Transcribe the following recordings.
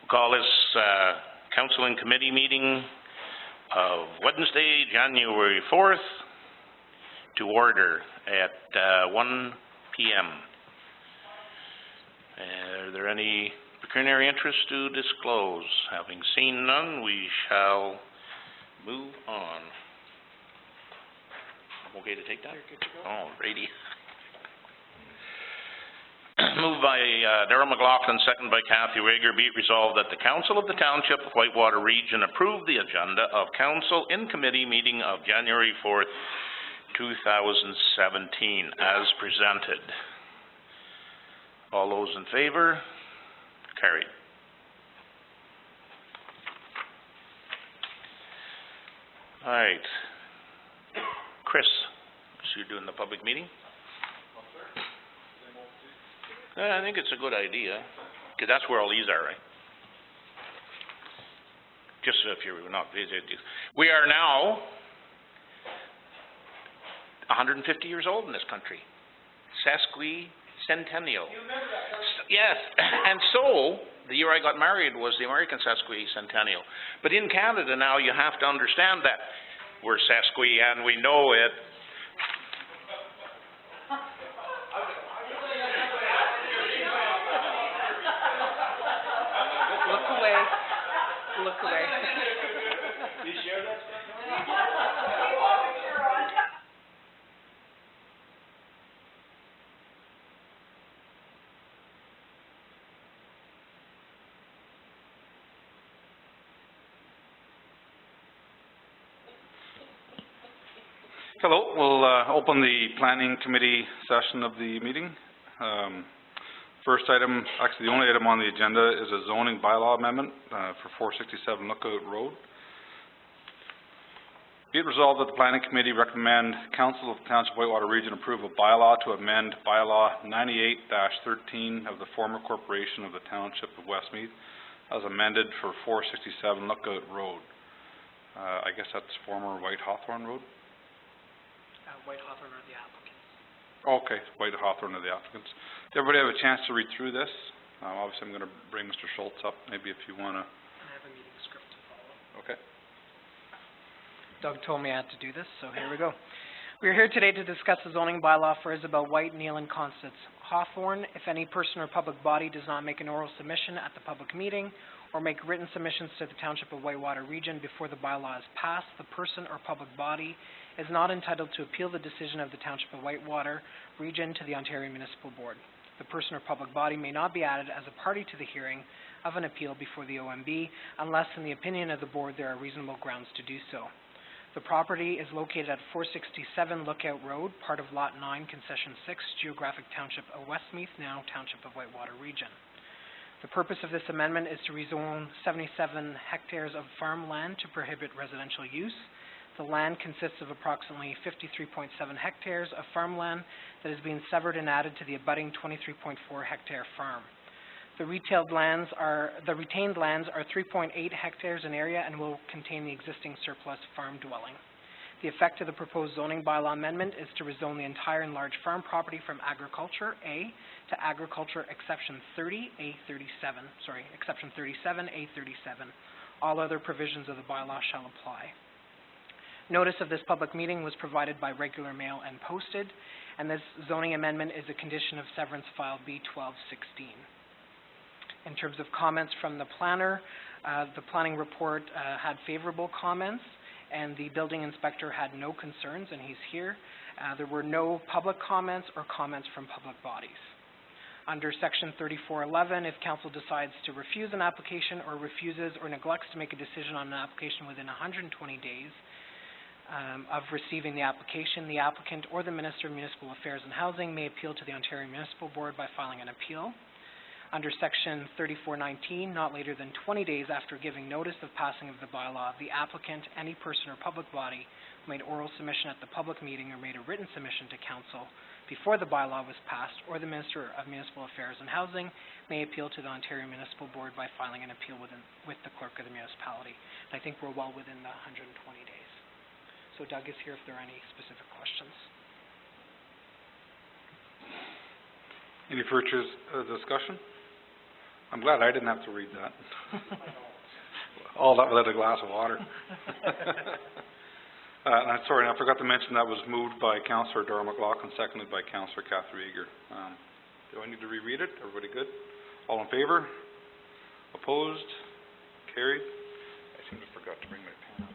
Call this Council and Committee meeting of Wednesday, January 4th to order at 1 p.m. Are there any pecuniary interests to disclose? Having seen none, we shall move on. I'm okay to take that? Oh, righty. Moved by Darrell McLaughlin, second by Kathy Rager. Be it resolved that the Council of the Township of Whitewater Region approve the agenda of Council in Committee meeting of January 4th, 2017 as presented. All those in favor? Carried. All right. Chris, so you're doing the public meeting? I think it's a good idea, because that's where all these are, right? Just so if you're not visiting. We are now 150 years old in this country. Sesquicentennial. You remember that? Yes, and so the year I got married was the American sesquicentennial. But in Canada now you have to understand that we're sesqui and we know it. Look away. You share that stuff? Hello, we'll open the Planning Committee session of the meeting. First item, actually the only item on the agenda is a zoning bylaw amendment for 467 Lookout Road. Be it resolved that the Planning Committee recommend Council of the Township of Whitewater Region approve a bylaw to amend bylaw 98-13 of the former corporation of the Township of Westmeath as amended for 467 Lookout Road. I guess that's former White Hawthorne Road? White Hawthorne are the applicants. Okay, White Hawthorne are the applicants. Did everybody have a chance to read through this? Obviously, I'm going to bring Mr. Schultz up, maybe if you want to. I have a meeting script to follow. Okay. Doug told me I had to do this, so here we go. We are here today to discuss the zoning bylaw for Isabel White, Neil, and Constance Hawthorne. If any person or public body does not make an oral submission at the public meeting or make written submissions to the Township of Whitewater Region before the bylaw is passed, the person or public body is not entitled to appeal the decision of the Township of Whitewater Region to the Ontario Municipal Board. The person or public body may not be added as a party to the hearing of an appeal before the OMB unless, in the opinion of the Board, there are reasonable grounds to do so. The property is located at 467 Lookout Road, part of Lot 9, Concession 6, Geographic Township of Westmeath, now Township of Whitewater Region. The purpose of this amendment is to rezone 77 hectares of farmland to prohibit residential use. The land consists of approximately 53.7 hectares of farmland that is being severed and added to the abutting 23.4 hectare farm. The retained lands are 3.8 hectares in area and will contain the existing surplus farm dwelling. The effect of the proposed zoning bylaw amendment is to rezone the entire enlarged farm property from agriculture A to agriculture exception 37 A37. All other provisions of the bylaw shall apply. Notice of this public meeting was provided by regular mail and posted, and this zoning amendment is a condition of severance file B1216. In terms of comments from the planner, the planning report had favorable comments, and the building inspector had no concerns, and he's here. There were no public comments or comments from public bodies. Under Section 3411, if Council decides to refuse an application or refuses or neglects to make a decision on an application within 120 days of receiving the application, the applicant or the Minister of Municipal Affairs and Housing may appeal to the Ontario Municipal Board by filing an appeal. Under Section 3419, not later than 20 days after giving notice of passing of the bylaw, the applicant, any person or public body who made oral submission at the public meeting or made a written submission to Council before the bylaw was passed, or the Minister of Municipal Affairs and Housing may appeal to the Ontario Municipal Board by filing an appeal with the clerk of the municipality. And I think we're well within the 120 days. So Doug is here if there are any specific questions. Any further discussion? I'm glad I didn't have to read that. All that without a glass of water. And I'm sorry, I forgot to mention that was moved by Councillor Darrell McLaughlin, seconded by Councillor Catherine Eager. Do I need to reread it? Everybody good? All in favour? Opposed? Carried? I seem to have forgot to bring my pen up.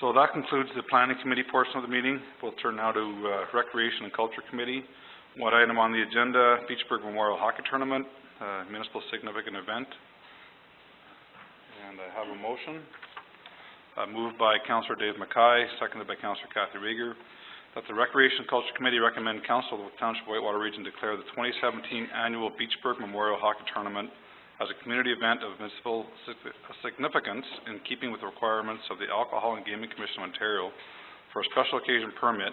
So that concludes the Planning Committee portion of the meeting. We'll turn now to Recreation and Culture Committee. One item on the agenda, Beachburg Memorial Hockey Tournament, municipal significant event. And I have a motion, moved by Councillor Dave Mackay, seconded by Councillor Cathy Rieger, that the Recreation and Culture Committee recommend Council of the Township of Whitewater Region declare the 2017 annual Beachburg Memorial Hockey Tournament as a community event of municipal significance in keeping with the requirements of the Alcohol and Gaming Commission of Ontario for a special occasion permit,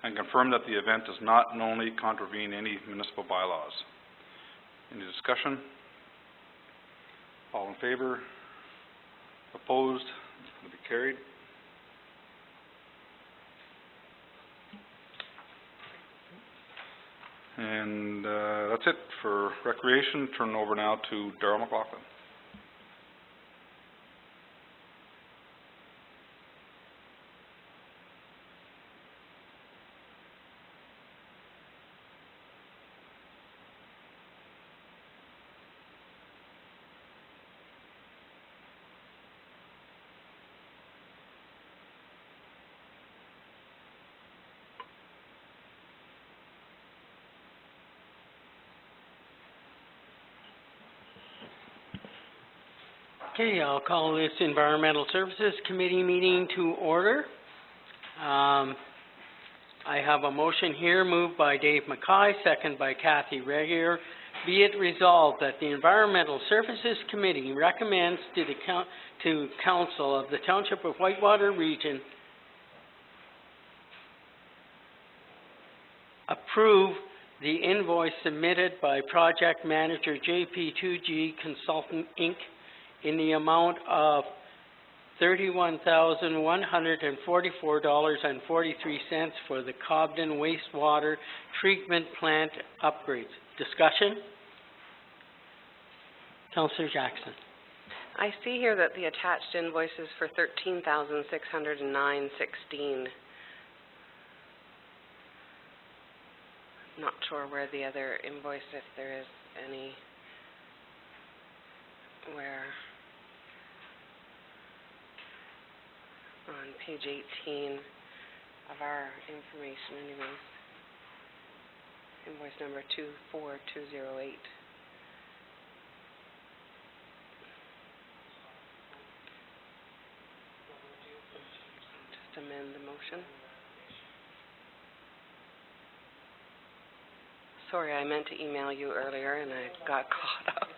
and confirm that the event does not knowingly contravene any municipal bylaws. Any discussion? All in favour? Opposed? It's going to be carried. And that's it for recreation. Turn it over now to Darrell McLaughlin. Okay, I'll call this Environmental Services Committee meeting to order. I have a motion here moved by Dave Mackay, second by Cathy Rieger. Be it resolved that the Environmental Services Committee recommends to the Council of the Township of Whitewater Region approve the invoice submitted by Project Manager JP2G Consultant Inc. in the amount of $31,144.43 for the Cobden Wastewater Treatment Plant upgrades. Discussion? Councillor Jackson. I see here that the attached invoice is for $13,609.16. Not sure where the other invoice, if there is any, where on page 18 of our information anyways. Invoice number 24208. Just amend the motion. Sorry, I meant to email you earlier and I got caught up.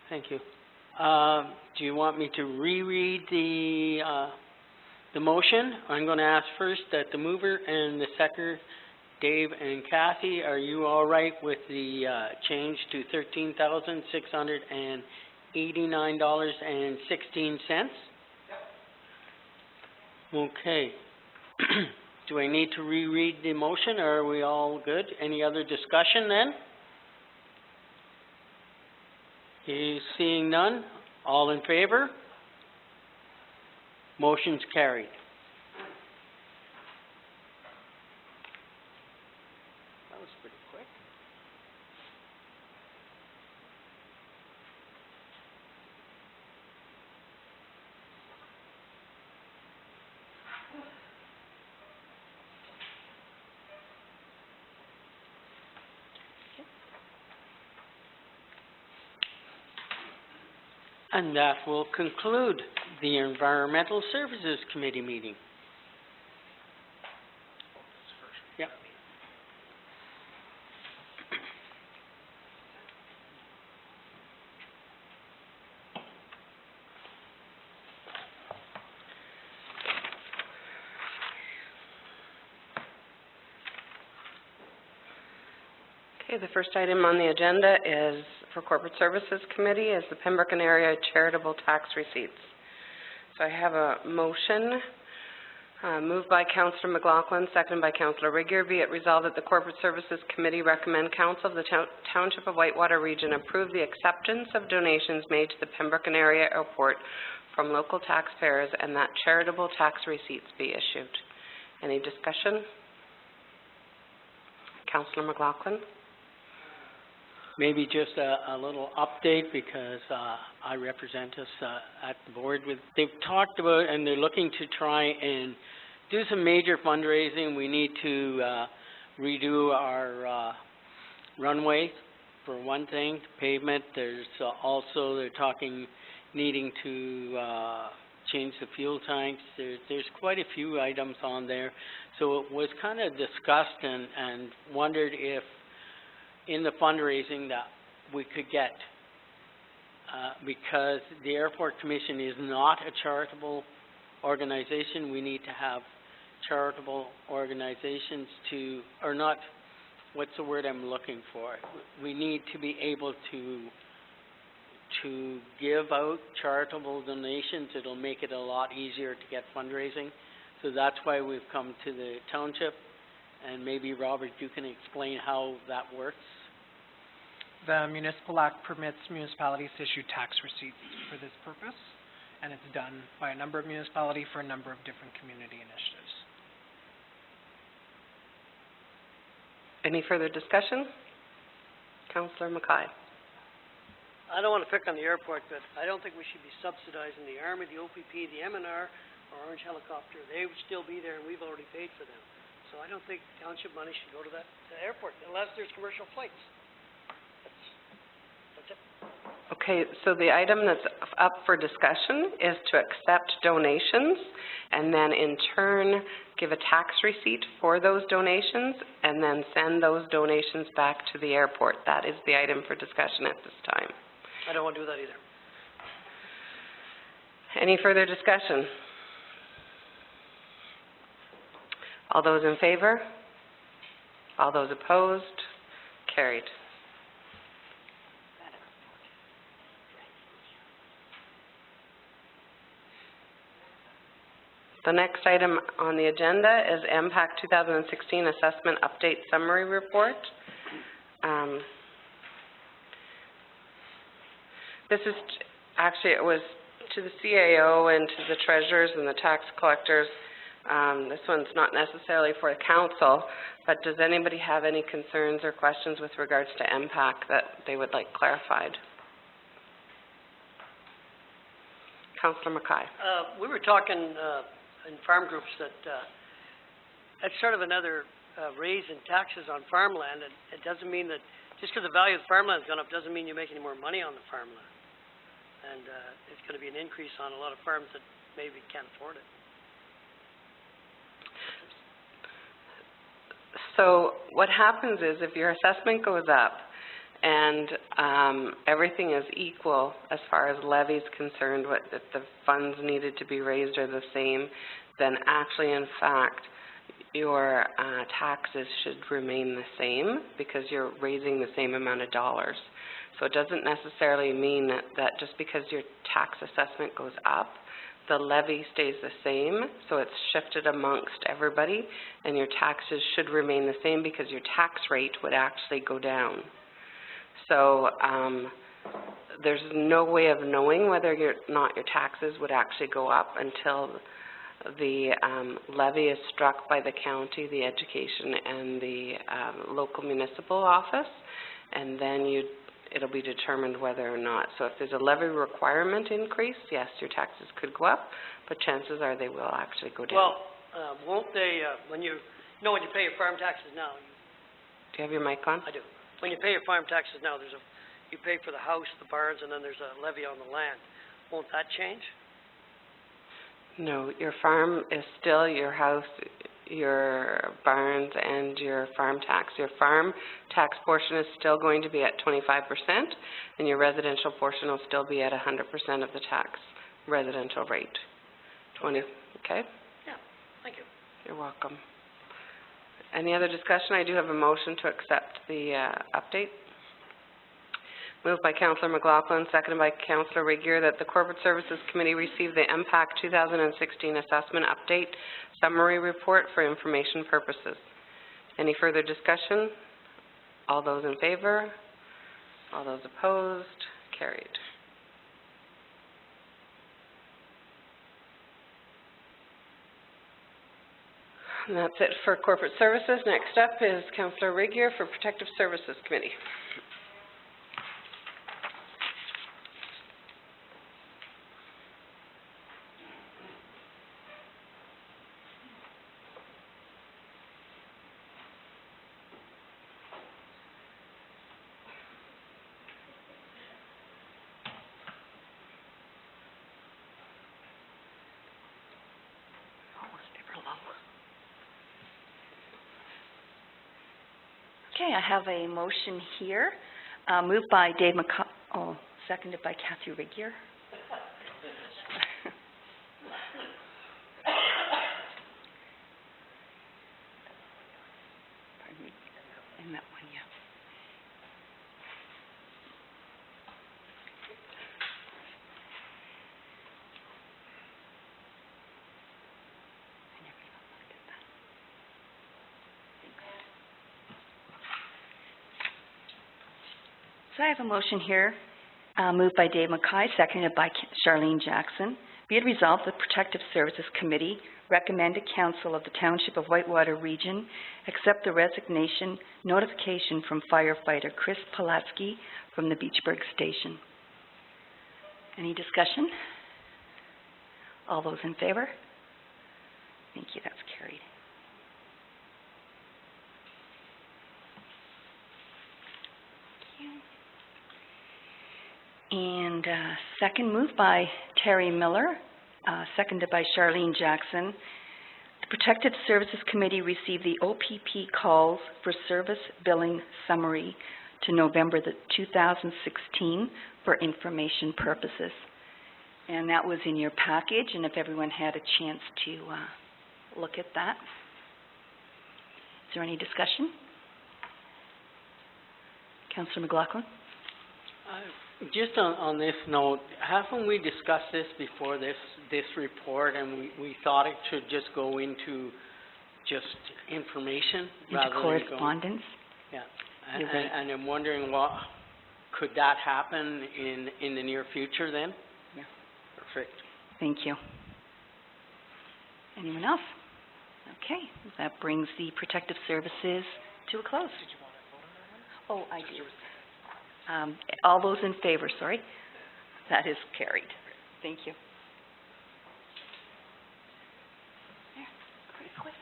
Thank you. Do you want me to reread the motion? I'm going to ask first that the mover and the seconder, Dave and Cathy, are you all right with the change to $13,689.16? Okay. Do I need to reread the motion, or are we all good? Any other discussion then? Seeing none, all in favor? Motion's carried. That was pretty quick. And that will conclude the Environmental Services Committee meeting. Yep. Okay, the first item on the agenda is for Corporate Services Committee is the Pembroke and Area Charitable Tax Receipts. So I have a motion moved by Councillor McLaughlin, seconded by Councillor Rigger. Be it resolved that the Corporate Services Committee recommend Council of the Township of Whitewater Region approve the acceptance of donations made to the Pembroke and Area Airport from local taxpayers and that charitable tax receipts be issued. Any discussion? Councillor McLaughlin. Maybe just a little update because I represent us at the board. They've talked about and they're looking to try and do some major fundraising. We need to redo our runway for one thing, pavement. There's also, they're talking needing to change the fuel tanks. There's quite a few items on there. So it was kind of discussed and wondered if in the fundraising that we could get, because the Airport Commission is not a charitable organization. We need to have charitable organizations to, or not, what's the word I'm looking for? We need to be able to give out charitable donations. It'll make it a lot easier to get fundraising. So that's why we've come to the township, and maybe Robert, you can explain how that works. The Municipal Act permits municipalities to issue tax receipts for this purpose, and it's done by a number of municipalities for a number of different community initiatives. Any further discussion? Councillor Mackay. I don't want to pick on the airport, but I don't think we should be subsidizing the Army, the OPP, the MNR, or Orange Helicopter. They would still be there, and we've already paid for them. So I don't think township money should go to that airport unless there's commercial flights. That's it. Okay, so the item that's up for discussion is to accept donations and then in turn give a tax receipt for those donations and then send those donations back to the airport. That is the item for discussion at this time. I don't want to do that either. Any further discussion? All those in favor? All those opposed? Carried. The next item on the agenda is MPAC 2016 Assessment Update Summary Report. This is actually, it was to the CAO and to the treasurers and the tax collectors. This one's not necessarily for the council, but does anybody have any concerns or questions with regards to MPAC that they would like clarified? Councillor Mackay. We were talking in farm groups that that's sort of another raise in taxes on farmland, and it doesn't mean that just because the value of the farmland's gone up doesn't mean you make any more money on the farmland. And it's going to be an increase on a lot of farms that maybe can't afford it. So what happens is if your assessment goes up and everything is equal as far as levies concerned, if the funds needed to be raised are the same, then actually in fact your taxes should remain the same because you're raising the same amount of dollars. So it doesn't necessarily mean that just because your tax assessment goes up, the levy stays the same, so it's shifted amongst everybody, and your taxes should remain the same because your tax rate would actually go down. So there's no way of knowing whether or not your taxes would actually go up until the levy is struck by the county, the education, and the local municipal office, and then it'll be determined whether or not. So if there's a levy requirement increase, yes, your taxes could go up, but chances are they will actually go down. Well, won't they, when you pay your farm taxes now? Do you have your mic on? I do. When you pay your farm taxes now, you pay for the house, the barns, and then there's a levy on the land. Won't that change? No, your farm is still your house, your barns, and your farm tax. Your farm tax portion is still going to be at 25%, and your residential portion will still be at 100% of the tax residential rate. 20, okay? Yeah, thank you. You're welcome. Any other discussion? I do have a motion to accept the update. Moved by Councillor McLaughlin, seconded by Councillor Regier, that the Corporate Services Committee receive the MPAC 2016 Assessment Update Summary Report for information purposes. Any further discussion? All those in favor? All those opposed? Carried. And that's it for Corporate Services. Next up is Councillor Regier for Protective Services Committee. Okay, I have a motion here, moved by Dave seconded by Kathy Regier. Pardon me, in that one, yeah. So I have a motion here, moved by Dave Mackay, seconded by Charlene Jackson. Be it resolved, the Protective Services Committee recommended Council of the Township of Whitewater Region accept the resignation notification from firefighter Chris Pulaski from the Beachburg Station. Any discussion? All those in favor? Thank you, that's carried. And second, moved by Terry Miller, seconded by Charlene Jackson. The Protective Services Committee received the OPP calls for service billing summary to November 2016 for information purposes. And that was in your package, and if everyone had a chance to look at that. Is there any discussion? Councillor McLaughlin? Just on this note, haven't we discussed this before, this report, and we thought it should just go into just information rather Into than correspondence? Yeah, You're right. and I'm wondering, could that happen in the near future then? Yeah. Perfect. Thank you. Anyone else? Okay, that brings the Protective Services to a close. Did you want to vote on that one? Oh, I do. All those in favor, sorry. That is carried. Thank you. There, pretty quick.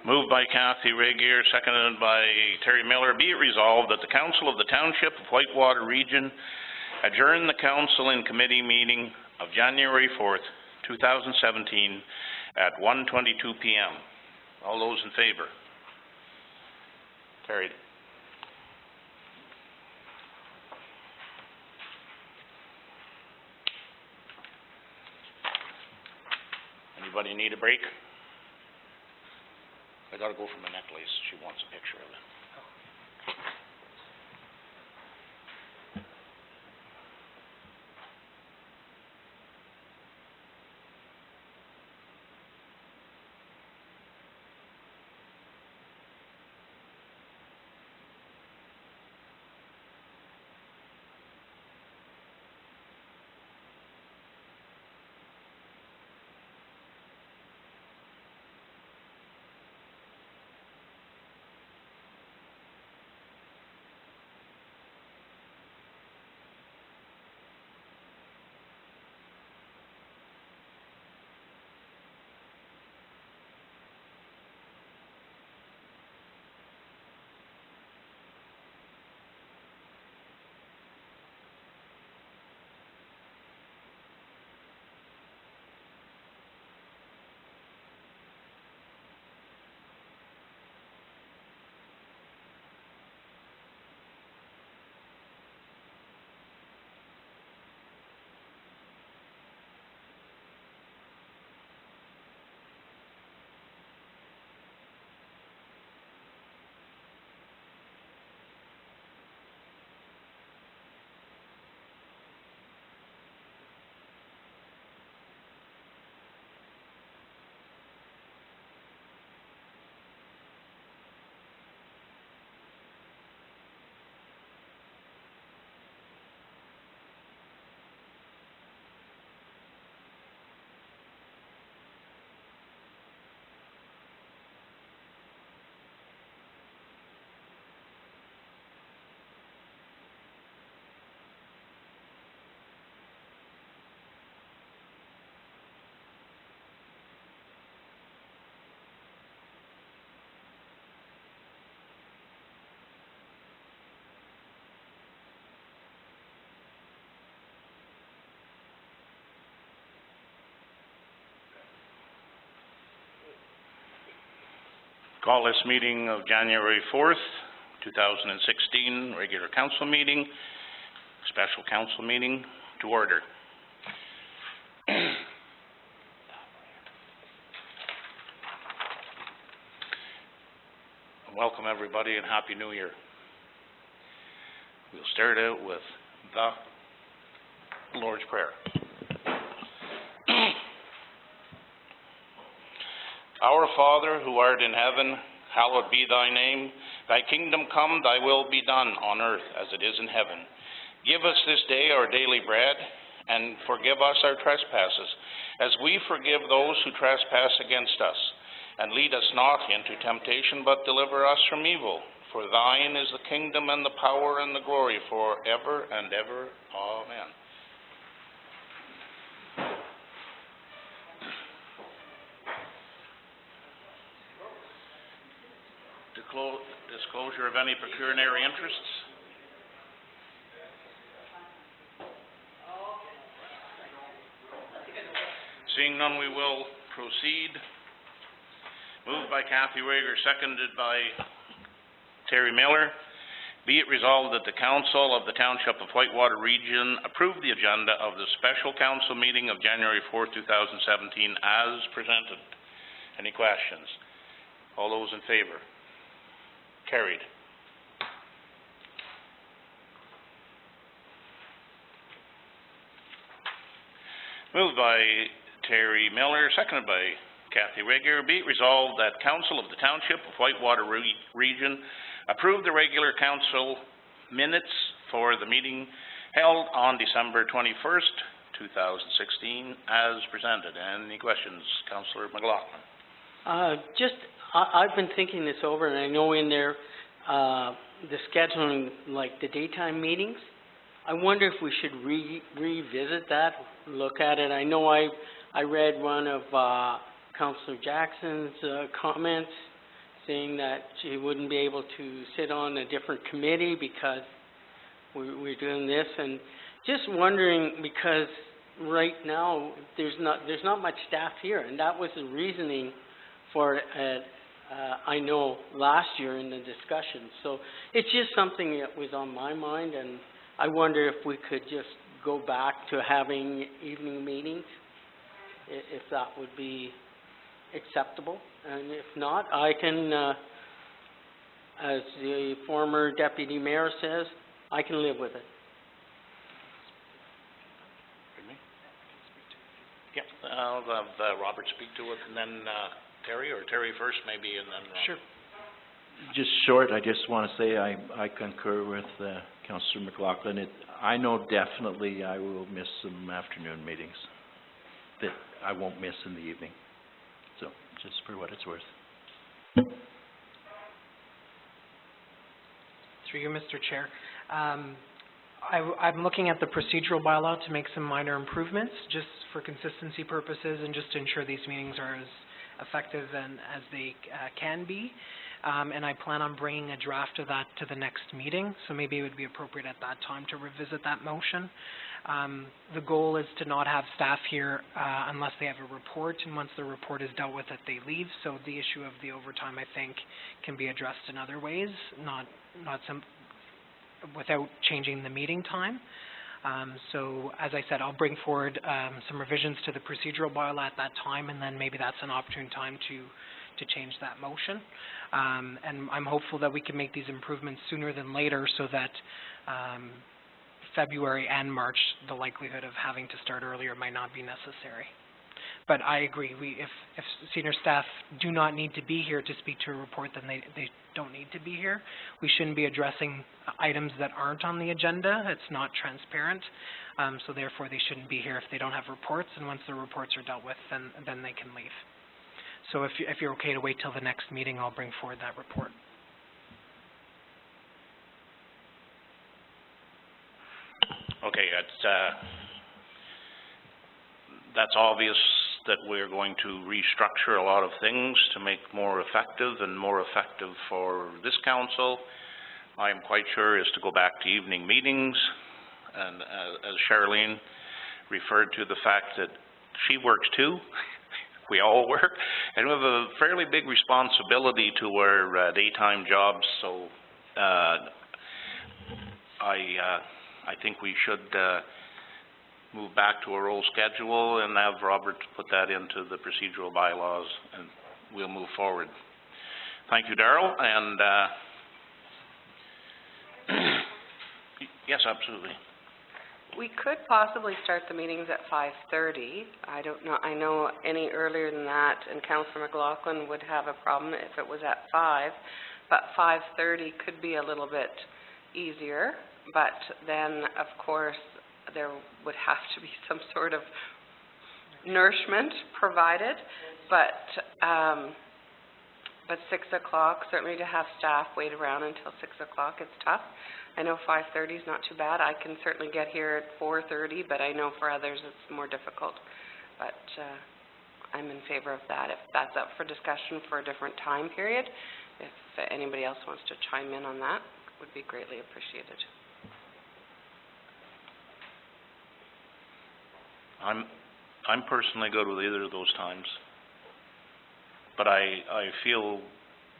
Moved by Kathy Regier, seconded by Terry Miller. Be it resolved that the Council of the Township of Whitewater Region adjourn the Council in Committee meeting of January 4th, 2017 at 1:22 p.m. All those in favor? Carried. Anybody need a break? I gotta go for my necklace. She wants a picture of it. Call this meeting of January 4th, 2016, regular council meeting, special council meeting to order. Welcome everybody and Happy New Year. We'll start out with the Lord's Prayer. Our Father, who art in heaven, hallowed be thy name. Thy kingdom come, thy will be done on earth as it is in heaven. Give us this day our daily bread, and forgive us our trespasses, as we forgive those who trespass against us. And lead us not into temptation, but deliver us from evil. For thine is the kingdom and the power and the glory forever and ever. Amen. Disclosure of any pecuniary interests. Seeing none, we will proceed. Moved by Kathy Rager, seconded by Terry Miller. Be it resolved that the Council of the Township of Whitewater Region approve the agenda of the special council meeting of January 4th, 2017 as presented. Any questions? All those in favor? Carried. Moved by Terry Miller, seconded by Kathy Rager. Be it resolved that Council of the Township of Whitewater Region approve the regular council minutes for the meeting held on December 21st, 2016 as presented. Any questions? Councillor McLaughlin. I've been thinking this over, and I know in there, the scheduling, like the daytime meetings, I wonder if we should revisit that, look at it. I know I read one of Councillor Jackson's comments saying that she wouldn't be able to sit on a different committee because we're doing this, and just wondering, because right now there's not much staff here, and that was the reasoning for it, I know last year in the discussion. So it's just something that was on my mind, and I wonder if we could just go back to having evening meetings, if that would be acceptable. And if not, I can, as the former deputy mayor says, I can live with it. Yep, I'll have Robert speak to it, and then Terry, or Terry first maybe, and then Robert. Sure. Just short, I just want to say I concur with Councillor McLaughlin. I know definitely I will miss some afternoon meetings that I won't miss in the evening. So, just for what it's worth. Through you, Mr. Chair. I'm looking at the procedural bylaw to make some minor improvements, just for consistency purposes and just to ensure these meetings are as effective and as they can be. And I plan on bringing a draft of that to the next meeting, so maybe it would be appropriate at that time to revisit that motion. The goal is to not have staff here unless they have a report, and once the report is dealt with, that they leave. So the issue of the overtime, I think, can be addressed in other ways, not without changing the meeting time. So, as I said, I'll bring forward some revisions to the procedural bylaw at that time, and then maybe that's an opportune time to change that motion. And I'm hopeful that we can make these improvements sooner than later, so that February and March, the likelihood of having to start earlier might not be necessary. But I agree, if senior staff do not need to be here to speak to a report, then they don't need to be here. We shouldn't be addressing items that aren't on the agenda. It's not transparent. So therefore, they shouldn't be here if they don't have reports. And once the reports are dealt with, then they can leave. So if you're okay to wait till the next meeting, I'll bring forward that report. Okay, that's obvious that we're going to restructure a lot of things to make more effective for this council. I am quite sure is to go back to evening meetings, and as Charlene referred to the fact that she works too, we all work, and we have a fairly big responsibility to our daytime jobs, so I think we should move back to our old schedule and have Robert put that into the procedural bylaws, and we'll move forward. Thank you, Darrell, and yes, absolutely. We could possibly start the meetings at 5:30. I don't know, I know any earlier than that, and Councillor McLaughlin would have a problem if it was at 5, but 5:30 could be a little bit easier, but then, of course, there would have to be some sort of nourishment provided, but 6 o'clock, certainly to have staff wait around until 6 o'clock, it's tough. I know 5:30 is not too bad. I can certainly get here at 4:30, but I know for others it's more difficult. But I'm in favor of that. If that's up for discussion for a different time period, if anybody else wants to chime in on that, it would be greatly appreciated. I'm personally good with either of those times, but I feel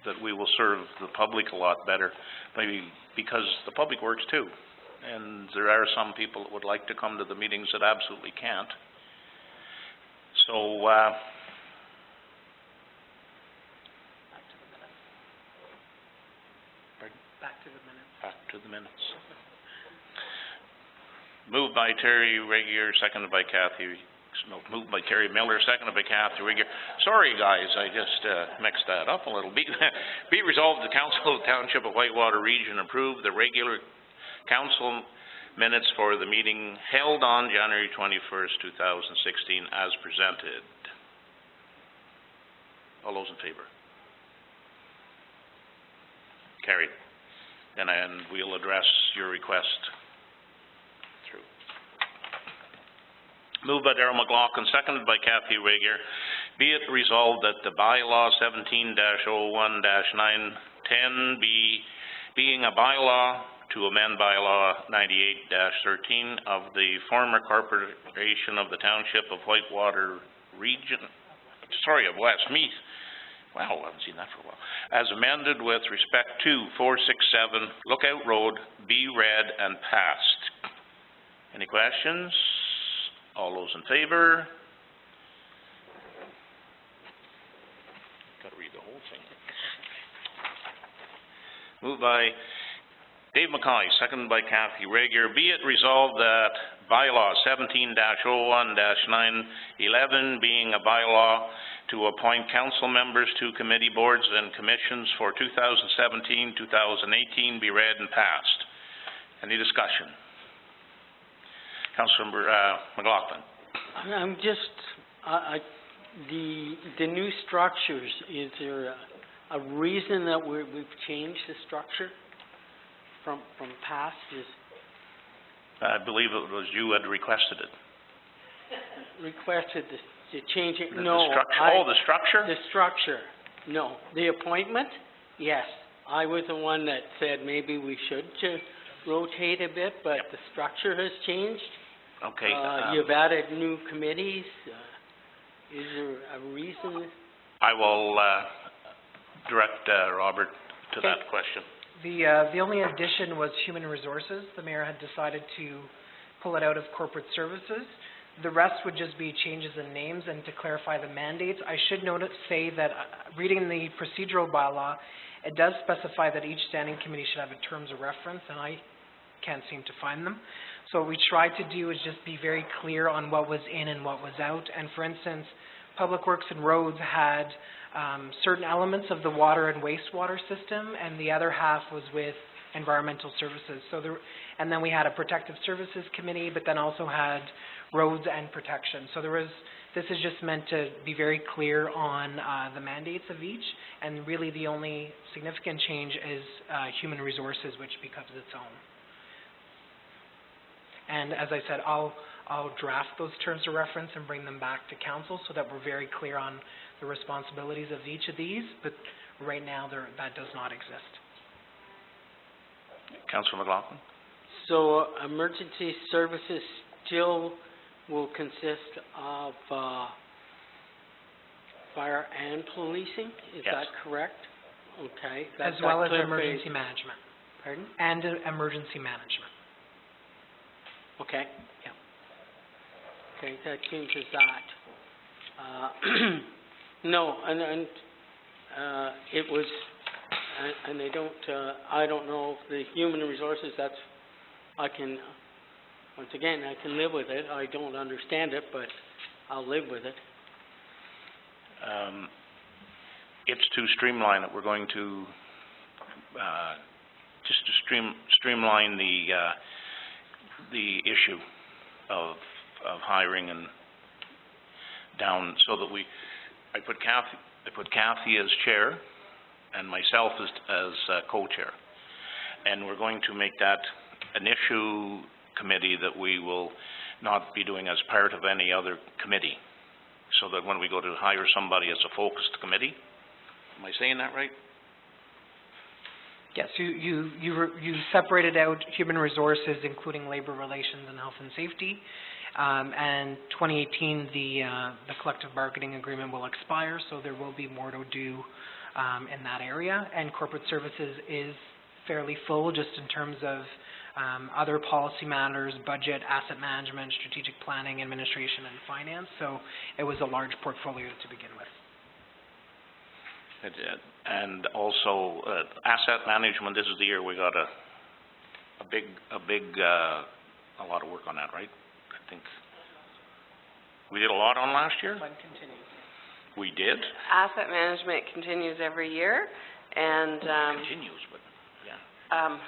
that we will serve the public a lot better, maybe because the public works too, and there are some people that would like to come to the meetings that absolutely can't. So, Back to the minutes. Moved by Terry Regier, seconded by moved by Terry Miller, seconded by Kathy Regier. Sorry, guys, I just mixed that up a little. Be resolved, the Council of the Township of Whitewater Region approve the regular council minutes for the meeting held on January 21st, 2016 as presented. All those in favor? Carried. And we'll address your request through. Moved by Darrell McLaughlin, seconded by Kathy Regier. Be it resolved that the bylaw 17-01-910 being a bylaw to amend bylaw 98-13 of the former corporation of the Township of Whitewater Region, of Westmeath. Wow, I haven't seen that for a while. As amended with respect to 467 Lookout Road, be read and passed. Any questions? All those in favor? Got to read the whole thing. Moved by Dave Mackay, seconded by Kathy Regier. Be it resolved that bylaw 17-01-911 being a bylaw to appoint council members to committee boards and commissions for 2017-2018 be read and passed. Any discussion? Councillor McLaughlin. I'm just, the new structures, is there a reason that we've changed the structure from past? I believe it was you had requested it. Requested to change it? The No. structure? The structure? The structure, no. The appointment, yes. I was the one that said maybe we should rotate a bit, but Yep. the structure has changed. Okay. You've added new committees. Is there a reason? I will direct Robert to that question. The only addition was human resources. The mayor had decided to pull it out of corporate services. The rest would just be changes in names and to clarify the mandates. I should say that reading the procedural bylaw, it does specify that each standing committee should have a terms of reference, and I can't seem to find them. So what we tried to do is just be very clear on what was in and what was out. And for instance, Public Works and Roads had certain elements of the water and wastewater system, and the other half was with environmental services. So and then we had a protective services committee, but then also had roads and protection. So this is just meant to be very clear on the mandates of each, and really the only significant change is human resources, which becomes its own. And as I said, I'll draft those terms of reference and bring them back to council so that we're very clear on the responsibilities of each of these, but right now that does not exist. Councillor McLaughlin? So emergency services still will consist of fire and policing, is Yes. that correct? Okay. As that well as clarifies- emergency management. Pardon? And emergency management. Okay. Yeah. Okay, that changes that. No, and it was, and I don't know if the human resources, I can live with it. I don't understand it, but I'll live with it. It's to streamline it. We're going to, just to streamline the issue of hiring and down, so that I put Kathy as chair and myself as co-chair. And we're going to make that an issue committee that we will not be doing as part of any other committee, so that when we go to hire somebody as a focused committee. Am I saying that right? Yes, you separated out human resources, including labor relations and health and safety. And 2018, the collective bargaining agreement will expire, so there will be more to do in that area. And corporate services is fairly full, just in terms of other policy matters, budget, asset management, strategic planning, administration, and finance. So it was a large portfolio to begin with. It did. And also, asset management, this is the year we got a lot of work on that, right? I think we did a lot on last year? One continues. We did? Asset management continues every year, and, Continues, but, yeah.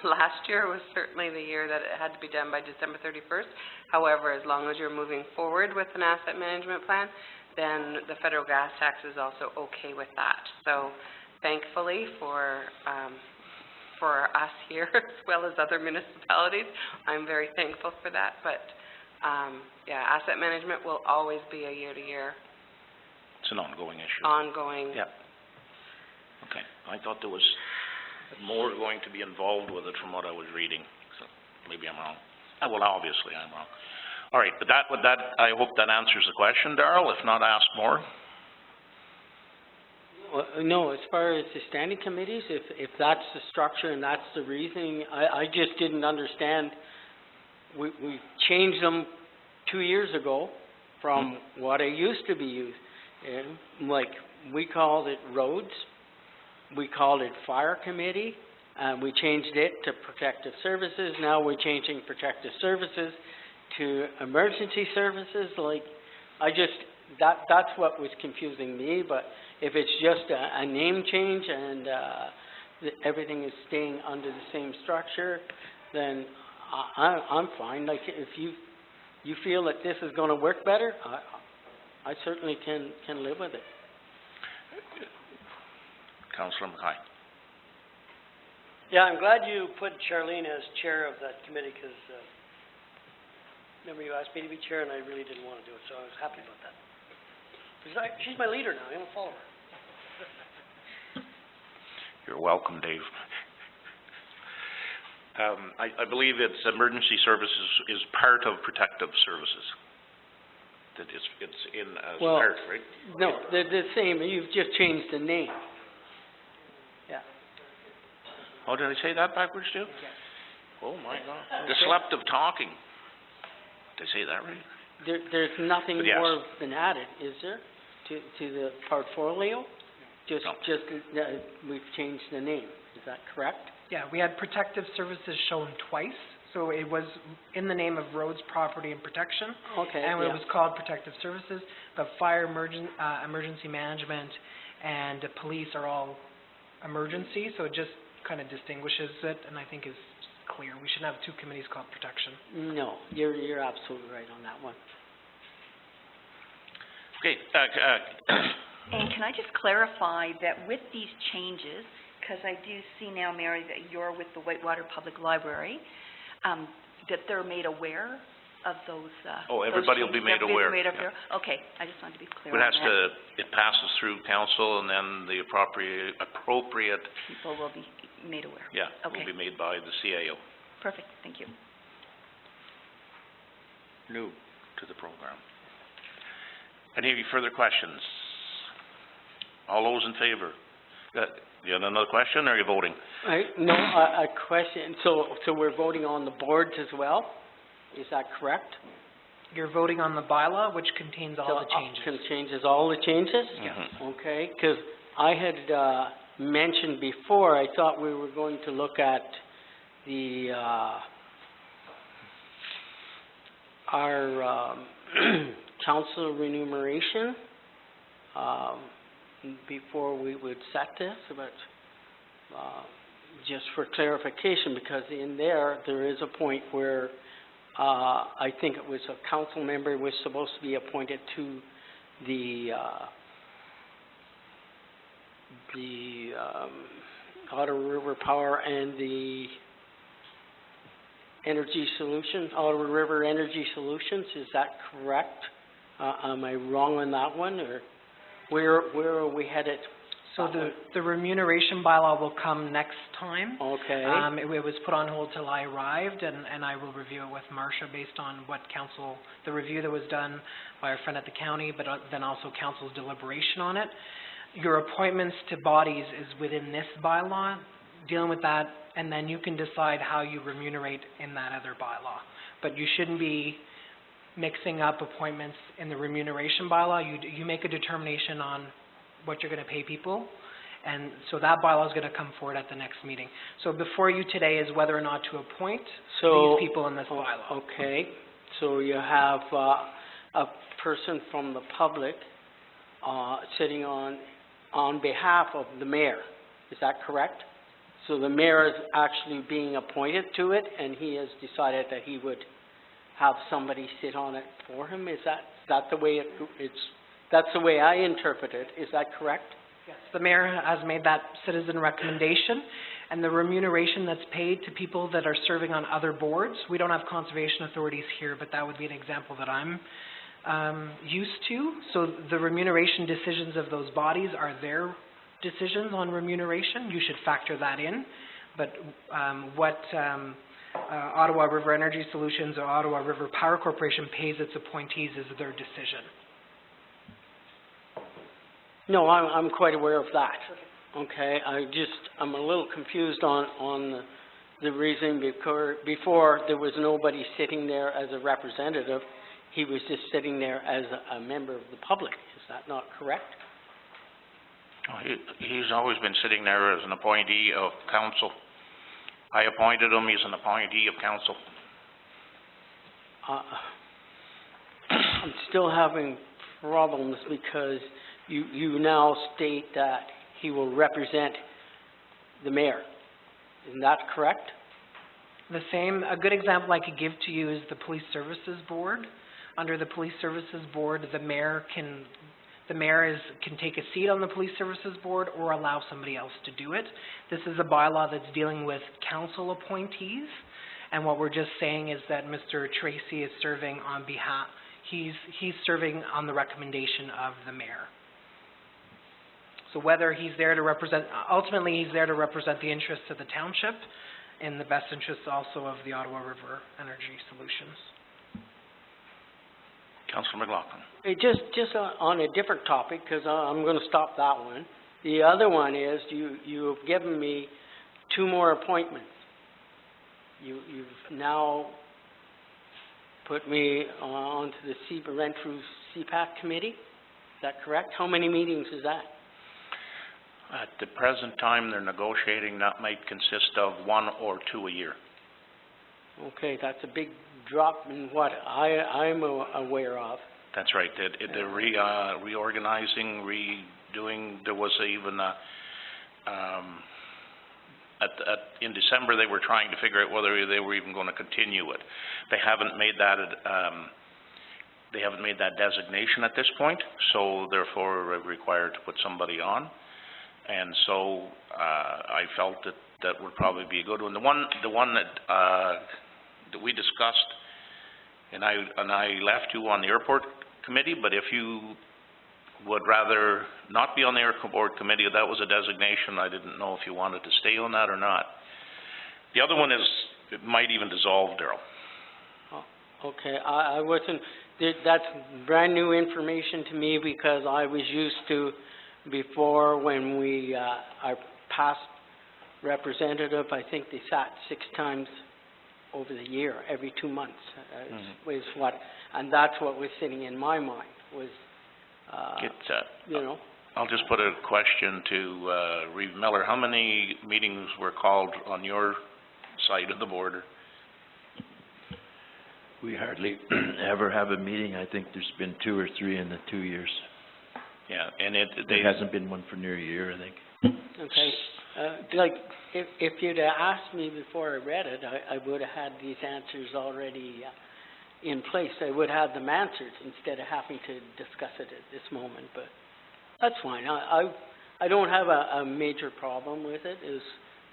last year was certainly the year that it had to be done by December 31st. However, as long as you're moving forward with an asset management plan, then the federal gas tax is also okay with that. So thankfully for us here, as well as other municipalities, I'm very thankful for that. But yeah, asset management will always be a year-to-year It's an ongoing issue. ongoing. Yeah. Okay. I thought there was more going to be involved with it from what I was reading, so maybe I'm wrong. Well, obviously I'm wrong. All right, but I hope that answers the question, Darrell. If not, ask more. Well, no, as far as the standing committees, if that's the structure and that's the reasoning, I just didn't understand. We changed them 2 years ago from what it used to be used. And like, we called it roads, we called it fire committee, we changed it to protective services. Now we're changing protective services to emergency services. Like, that's what was confusing me. But if it's just a name change and everything is staying under the same structure, then I'm fine. Like, if you feel that this is going to work better, I certainly can live with it. Councillor McKay. Yeah, I'm glad you put Charlene as chair of that committee, because remember you asked me to be chair and I really didn't want to do it, so I was happy about that. Because she's my leader now, I'm going to follow her. You're welcome, Dave. I believe it's emergency services is part of protective services. That it's in as part, right? No, they're the same. You've just changed the name. Yeah. Oh, did I say that backwards too? Oh my God. Disruptive talking. Did I say that right? There's nothing But yes. more than added, is there, to the portfolio? Just we've changed the name. Is that correct? Yeah, we had protective services shown twice, so it was in the name of roads, property, and protection. Okay. And it was called protective services, but fire, emergency management, and police are all emergency, so it just kind of distinguishes it, and I think is clear. We shouldn't have two committees called protection. No, you're absolutely right on that one. Okay, And can I just clarify that with these changes, because I do see now, Mary, that you're with the Whitewater Public Library, that they're made aware of those everybody will be made aware. Okay, I just wanted to be clear It on has that. it passes through council, and then the appropriate People will be made aware. will be made by the CAO. Perfect, thank you. New to the program. Any further questions? All those in favor? You have another question, or are you voting? No, a question, so we're voting on the boards as well? Is that correct? You're voting on the bylaw, which contains all the changes. Changes all the changes? Yes. Okay, because I had, mentioned before, I thought we were going to look at the, our, council remuneration, before we would set this, but, just for clarification, because in there is a point where, I think it was a council member was supposed to be appointed to the Ottawa River Power and the Energy Solutions, Ottawa River Energy Solutions. Is that correct? Am I wrong on that one, or where are we headed? So the remuneration bylaw will come next time. Okay. It was put on hold till I arrived, and I will review it with Marcia based on what council, the review that was done by our friend at the county, but then also council's deliberation on it. Your appointments to bodies is within this bylaw, dealing with that, and then you can decide how you remunerate in that other bylaw. But you shouldn't be mixing up appointments in the remuneration bylaw. You make a determination on what you're going to pay people, and so that bylaw is going to come forward at the next meeting. So before you today is whether or not to appoint these people in this bylaw. Okay, so you have a person from the public sitting on behalf of the mayor. Is that correct? So the mayor is actually being appointed to it, and he has decided that he would have somebody sit on it for him. Is that the way it's? That's the way I interpret it. Is that correct? Yes, the mayor has made that citizen recommendation, and the remuneration that's paid to people that are serving on other boards, we don't have conservation authorities here, but that would be an example that I'm used to. So the remuneration decisions of those bodies are their decisions on remuneration. You should factor that in. But what Ottawa River Energy Solutions or Ottawa River Power Corporation pays its appointees is their decision. No, I'm quite aware of that. Okay, I'm a little confused on the reason because before there was nobody sitting there as a representative. He was just sitting there as a member of the public. Is that not correct? He's always been sitting there as an appointee of council. I appointed him, he's an appointee of council. I'm still having problems because you now state that he will represent the mayor. Isn't that correct? A good example I could give to you is the Police Services Board. Under the Police Services Board, the mayor can take a seat on the Police Services Board or allow somebody else to do it. This is a bylaw that's dealing with council appointees, and what we're just saying is that Mr. Tracy is serving on behalf, he's serving on the recommendation of the mayor. So whether he's there to represent, ultimately he's there to represent the interests of the township and the best interests also of the Ottawa River Energy Solutions. Councillor McLaughlin. Hey, just on a different topic, because I'm going to stop that one. The other one is you've given me 2 more appointments. You've now put me onto the Renfrew CPAC committee. Is that correct? How many meetings is that? At the present time, they're negotiating. That might consist of 1 or 2 a year. Okay, that's a big drop in what I'm aware of. That's right. They're reorganizing, redoing. There was even in December they were trying to figure out whether they were even going to continue it. They haven't made that. They haven't made that designation at this point, so therefore we're required to put somebody on. And so I felt that would probably be a good one. The one that we discussed, and I left you on the airport committee, but if you would rather not be on the airport committee, that was a designation. I didn't know if you wanted to stay on that or not. The other one it might even dissolve, Darrell. Oh, okay, I wasn't, that's brand new information to me because I was used to before, when we, our past representative, I think they sat 6 times over the year, every 2 months, was what, and that's what was sitting in my mind, was, you know. I'll just put a question to, Reeve Miller. How many meetings were called on your side of the border? We hardly ever have a meeting. I think there's been 2 or 3 in the 2 years. Yeah, and There hasn't been one for near a year, I think. Okay, like, if you'd have asked me before I read it, I would have had these answers already in place. I would have them answered instead of having to discuss it at this moment, but that's fine. I don't have a major problem with it,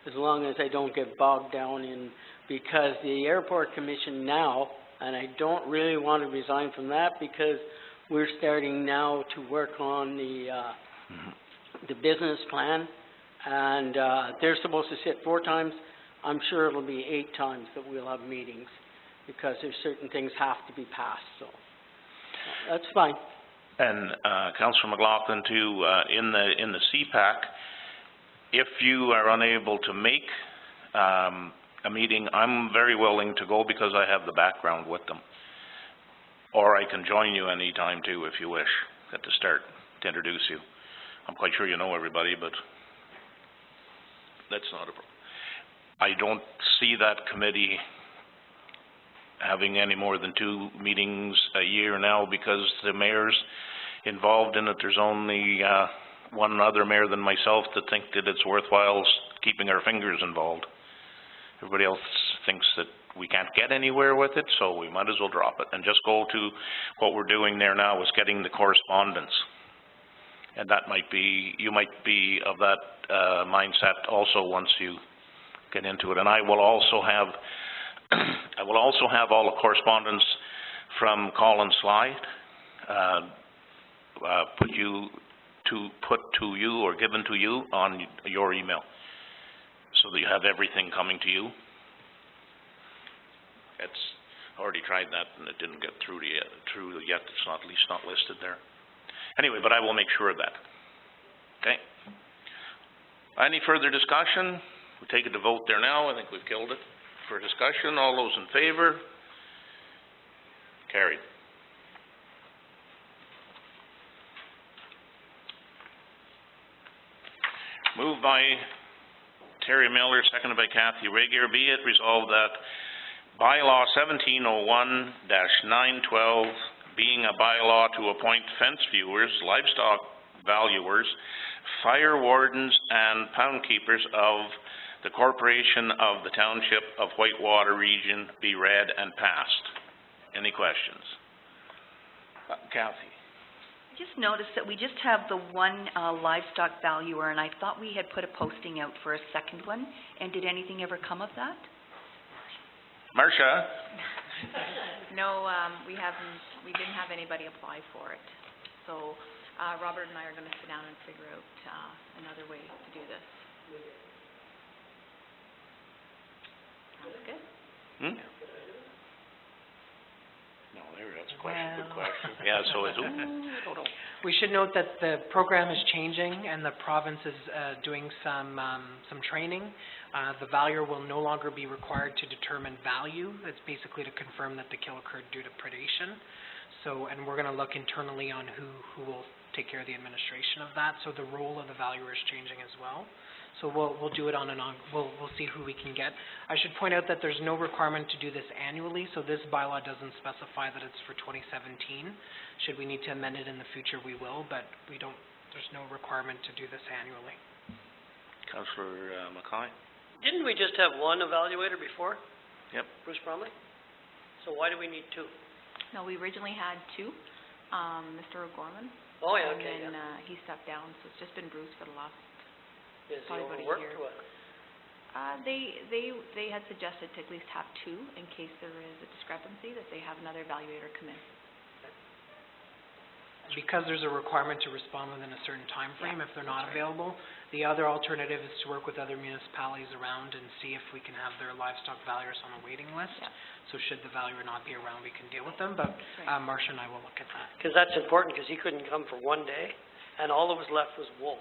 as long as I don't get bogged down in, because the airport commission now, and I don't really want to resign from that, because we're starting now to work on the business plan, and they're supposed to sit 4 times. I'm sure it'll be 8 times that we'll have meetings, because there's certain things have to be passed, so that's fine. And, Councillor McLaughlin, too, in the CPAC, if you are unable to make, a meeting, I'm very willing to go because I have the background with them. Or I can join you anytime too, if you wish, at the start, to introduce you. I'm quite sure you know everybody, but that's not a problem. I don't see that committee having any more than 2 meetings a year now, because the mayors involved in it, there's only one other mayor than myself that think that it's worthwhile keeping our fingers involved. Everybody else thinks that we can't get anywhere with it, so we might as well drop it and just go to what we're doing there now, is getting the correspondence. And that might be, you might be of that mindset also once you get into it. And I will also have all the correspondence from Colin Sly put to you or given to you on your email, so that you have everything coming to you. It's already tried that and it didn't get through yet. It's not, at least not listed there. Anyway, but I will make sure of that. Okay. Any further discussion? We'll take it to vote there now. I think we've killed it for discussion. All those in favor? Carried. Moved by Terry Miller, seconded by Kathy Regier. Be it resolved that bylaw 1701-912, being a bylaw to appoint fence viewers, livestock valuers, fire wardens, and pound keepers of the Corporation of the Township of Whitewater Region be read and passed. Any questions? Kathy? I just noticed that we just have the one livestock valuer, and I thought we had put a posting out for a second one. And did anything ever come of that? Marcia? No, we didn't have anybody apply for it. So, Robert and I are gonna sit down and figure out, another way to do this. Sounds good. No, that's a question, good question. Yeah, so it's, We should note that the program is changing and the province is doing some training. The valuer will no longer be required to determine value. That's basically to confirm that the kill occurred due to predation. So, and we're going to look internally on who will take care of the administration of that. So the role of the valuer is changing as well. So we'll do it on we'll see who we can get. I should point out that there's no requirement to do this annually, so this bylaw doesn't specify that it's for 2017. Should we need to amend it in the future, we will, but there's no requirement to do this annually. Councillor McKay? Didn't we just have one evaluator before? Yep. Bruce Bromley? So why do we need 2? No, we originally had 2, Mr. O'Gorman. Oh, yeah, okay, And then, he stepped down, so it's just been Bruce for the last, Is he probably about a overworked year. or what? They had suggested to at least have 2 in case there is a discrepancy, that they have another evaluator come in. Because there's a requirement to respond within a certain time frame if they're not available, the other alternative is to work with other municipalities around and see if we can have their livestock valuers on a waiting list. Yeah. So should the valuer not be around, we can deal with them, but Marcia and I will look at that. Because that's important, because he couldn't come for one day, and all that was left was wool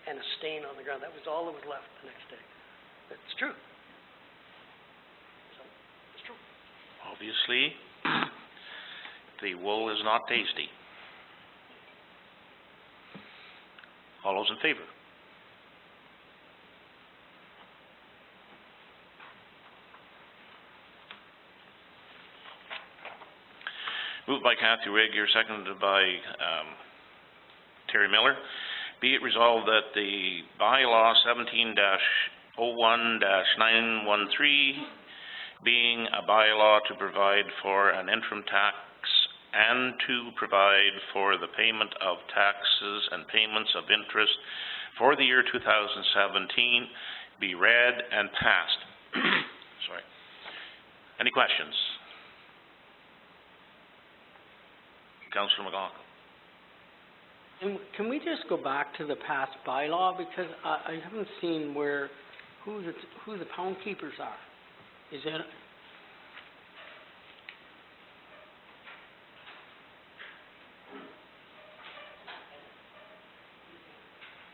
and a stain on the ground. That was all that was left the next day. It's true. So, it's true. Obviously, the wool is not tasty. All those in favor? Moved by Kathy Regier, seconded by Terry Miller. Be it resolved that the bylaw 17-01-913, being a bylaw to provide for an interim tax and to provide for the payment of taxes and payments of interest for the year 2017, be read and passed. Sorry. Any questions? Councillor McLaughlin. And can we just go back to the past bylaw, because I haven't seen who the pound keepers are. Is it?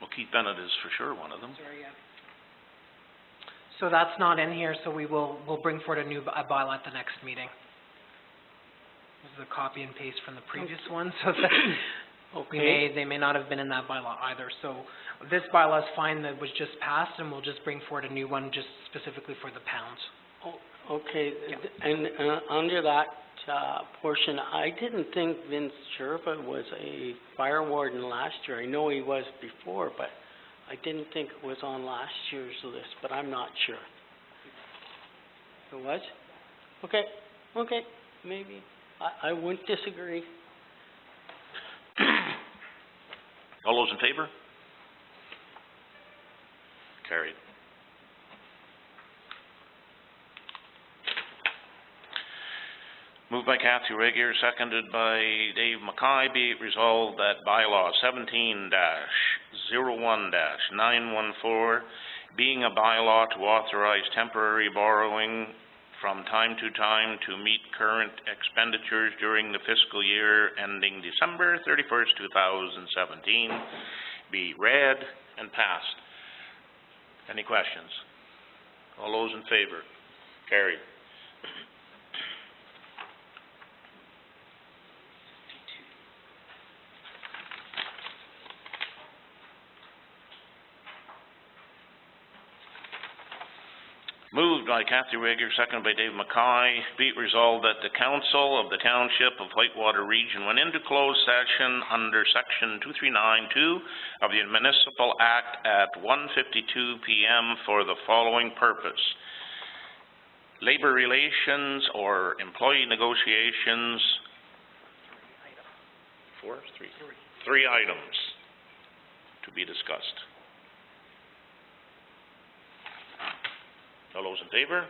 Well, Keith Bennett is for sure one of them. Sorry, yeah. So that's not in here, so we'll bring forward a bylaw at the next meeting. This is a copy and paste from the previous one, so that they may not have been in that bylaw either. So this bylaw is fine, that was just passed, and we'll just bring forward a new one just specifically for the pounds. Okay, Yeah. and under that portion, I didn't think Vince Sherpa was a fire warden last year. I know he was before, but I didn't think it was on last year's list, but I'm not sure. It was? Okay, maybe. I wouldn't disagree. All those in favor? Carried. Moved by Kathy Regier, seconded by Dave Mackay, be it resolved that bylaw 17-01-914, being a bylaw to authorize temporary borrowing from time to time to meet current expenditures during the fiscal year ending December 31st, 2017, be read and passed. Any questions? All those in favor? Carried. Moved by Kathy Regier, seconded by Dave Mackay, be it resolved that the Council of the Township of Whitewater Region went into closed session under Section 2392 of the Municipal Act at 1:52 p.m. for the following purpose: labor relations or employee negotiations. Three items to be discussed. All those in favor?